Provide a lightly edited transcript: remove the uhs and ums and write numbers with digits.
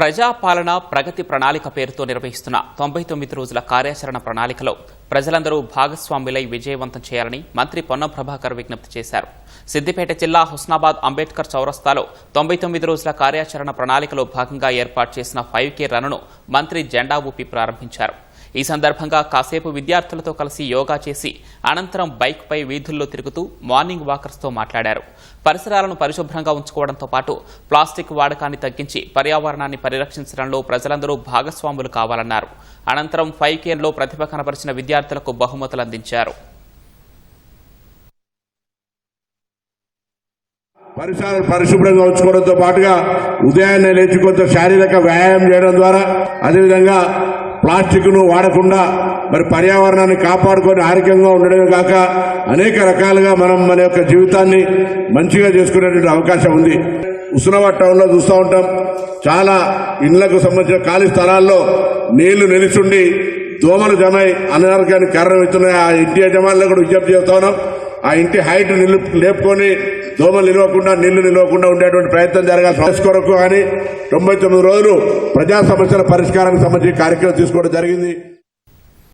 ప్రజాపాలన ప్రగతి ప్రణాళిక పేరుతో నిర్వహిస్తున్న 99 రోజుల కార్యాచరణ ప్రణాళికలో ప్రజలందరూ భాగస్వాములై విజయవంతం చేయాలని మంత్రి పొన్నం ప్రభాకర్ విజ్ఞప్తి చేశారు. సిద్దిపేట జిల్లా హుస్నాబాద్ అంబేద్కర్ చౌరస్తాలో 99 రోజుల కార్యాచరణ ప్రణాళికలో భాగంగా ఏర్పాటు చేసిన 5K రన్ను మంత్రి జెండా ఊపి ప్రారంభించారు. ఈ సందర్భంగా కాసేపు విద్యార్థులతో కలిసి యోగా చేసి అనంతరం బైక్పై వీధుల్లో తిరుగుతూ మార్నింగ్ వాకర్స్తో మాట్లాడారు. పరిసరాలను పరిశుభ్రంగా ఉంచుకోవడంతో పాటు ప్లాస్టిక్ వాడకాన్ని తగ్గించి పర్యావరణాన్ని పరిరక్షించడంలో ప్రజలందరూ భాగస్వాములు కావాలన్నారు. అనంతరం 5Kలో ప్రతిభ కనబరిచిన విద్యార్థులకు బహుమతులు అందించారు. పరిసరాలు పరిశుభ్రంగా ఉంచుకోవడంతో పాటుగా ఉదయాన్నే లేచి కొంత శారీరక వ్యాయామం చేయడం ద్వారా అదేవిధంగా ప్లాస్టిక్ ను వాడకుండా మరి పర్యావరణాన్ని కాపాడుకొని ఆరోగ్యంగా ఉండడమే కాక అనేక రకాలుగా మనం మన యొక్క జీవితాన్ని మంచిగా చేసుకునేటువంటి అవకాశం ఉంది. హుస్నాబాద్ టౌన్ లో చూస్తూ ఉంటాం, చాలా ఇండ్లకు సంబంధించిన ఖాళీ స్థలాల్లో నీళ్లు నిలిచుండి దోమలు జమై అనారోగ్యానికి కారణమవుతున్నాయి. ఆ ఇంటి యజమానులు కూడా విజ్ఞప్తి చేస్తా ఉన్నాం, ఆ ఇంటి హైట్ లేపుకొని దోమలు నిలవకుండా నీళ్లు నిలవకుండా ఉండేటువంటి ప్రయత్నం జరగాలి. కొరకు కానీ 99 రోజులు ప్రజా సమస్యల పరిష్కారానికి సంబంధించి కార్యక్రమం తీసుకోవడం జరిగింది.